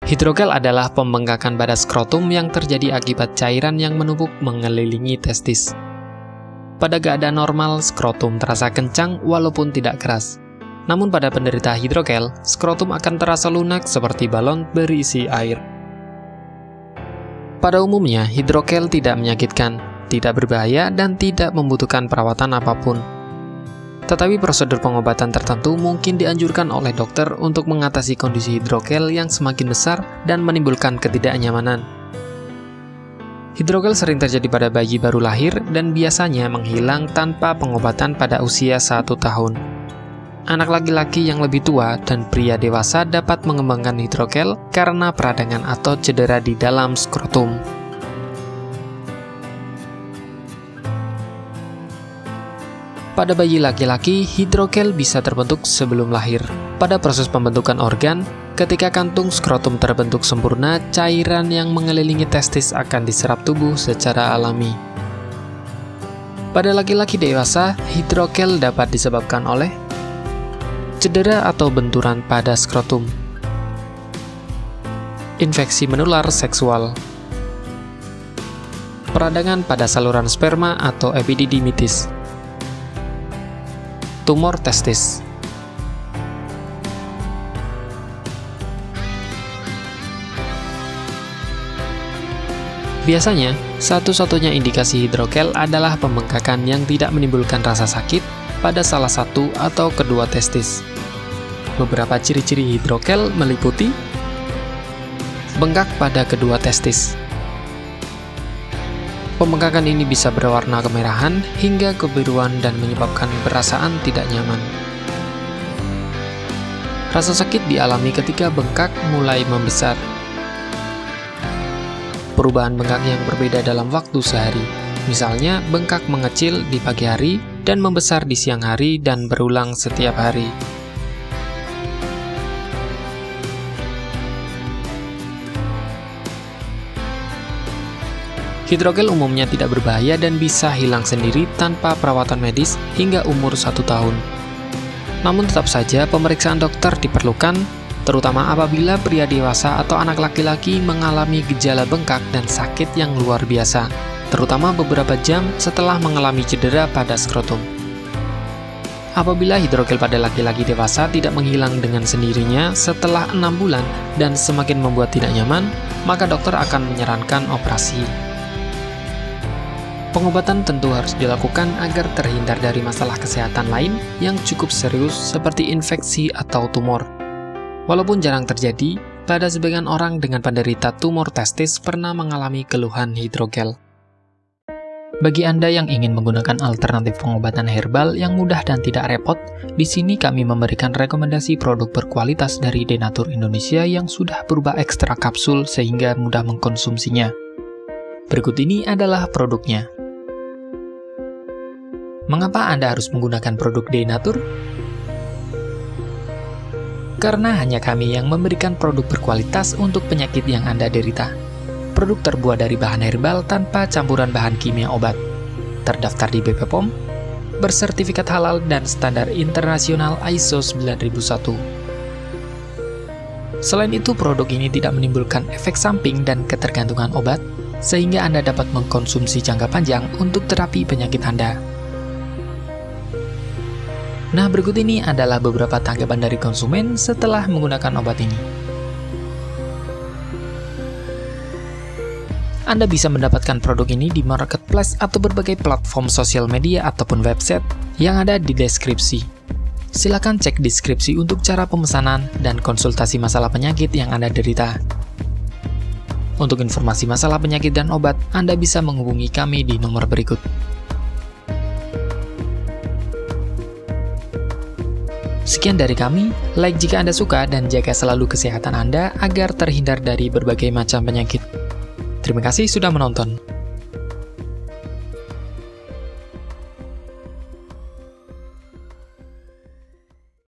Hidrogel adalah pembengkakan pada skrotum yang terjadi akibat cairan yang menumpuk mengelilingi testis. Pada keadaan normal, skrotum terasa kencang walaupun tidak keras. Namun pada penderita hidrogel, skrotum akan terasa lunak seperti balon berisi air. Pada umumnya, hidrogel tidak menyakitkan, tidak berbahaya, dan tidak membutuhkan perawatan apapun. Tetapi prosedur pengobatan tertentu mungkin dianjurkan oleh dokter untuk mengatasi kondisi hidrogel yang semakin besar dan menimbulkan ketidaknyamanan. Hidrogel sering terjadi pada bayi baru lahir dan biasanya menghilang tanpa pengobatan pada usia 1 tahun. Anak laki-laki yang lebih tua dan pria dewasa dapat mengembangkan hidrogel karena peradangan atau cedera di dalam skrotum. Pada bayi laki-laki, hidrogel bisa terbentuk sebelum lahir. Pada proses pembentukan organ, ketika kantung skrotum terbentuk sempurna, cairan yang mengelilingi testis akan diserap tubuh secara alami. Pada laki-laki dewasa, hidrogel dapat disebabkan oleh cedera atau benturan pada skrotum, infeksi menular seksual, peradangan pada saluran sperma atau epididymitis, tumor testis. Biasanya, satu-satunya indikasi hidrogel adalah pembengkakan yang tidak menimbulkan rasa sakit pada salah satu atau kedua testis. Beberapa ciri-ciri hidrogel meliputi bengkak pada kedua testis. Pembengkakan ini bisa berwarna kemerahan hingga kebiruan dan menyebabkan perasaan tidak nyaman. Rasa sakit dialami ketika bengkak mulai membesar. Perubahan bengkak yang berbeda dalam waktu sehari. Misalnya, bengkak mengecil di pagi hari dan membesar di siang hari dan berulang setiap hari. Hidrogel umumnya tidak berbahaya dan bisa hilang sendiri tanpa perawatan medis hingga umur 1 tahun. Namun tetap saja pemeriksaan dokter diperlukan, terutama apabila pria dewasa atau anak laki-laki mengalami gejala bengkak dan sakit yang luar biasa, terutama beberapa jam setelah mengalami cedera pada skrotum. Apabila hidrogel pada laki-laki dewasa tidak menghilang dengan sendirinya setelah 6 bulan dan semakin membuat tidak nyaman, maka dokter akan menyarankan operasi. Pengobatan tentu harus dilakukan agar terhindar dari masalah kesehatan lain yang cukup serius seperti infeksi atau tumor. Walaupun jarang terjadi, pada sebagian orang dengan penderita tumor testis pernah mengalami keluhan hidrogel. Bagi Anda yang ingin menggunakan alternatif pengobatan herbal yang mudah dan tidak repot, di sini kami memberikan rekomendasi produk berkualitas dari Denatur Indonesia yang sudah berubah ekstrak kapsul sehingga mudah mengkonsumsinya. Berikut ini adalah produknya. Mengapa Anda harus menggunakan produk Denatur? Karena hanya kami yang memberikan produk berkualitas untuk penyakit yang Anda derita. Produk terbuat dari bahan herbal tanpa campuran bahan kimia obat. Terdaftar di BP POM, bersertifikat halal dan standar internasional ISO 9001. Selain itu, produk ini tidak menimbulkan efek samping dan ketergantungan obat, sehingga Anda dapat mengkonsumsi jangka panjang untuk terapi penyakit Anda. Nah, berikut ini adalah beberapa tanggapan dari konsumen setelah menggunakan obat ini. Anda bisa mendapatkan produk ini di marketplace atau berbagai platform sosial media ataupun website yang ada di deskripsi. Silakan cek deskripsi untuk cara pemesanan dan konsultasi masalah penyakit yang Anda derita. Untuk informasi masalah penyakit dan obat, Anda bisa menghubungi kami di nomor berikut. Sekian dari kami, like jika Anda suka dan jaga selalu kesehatan Anda agar terhindar dari berbagai macam penyakit. Terima kasih sudah menonton.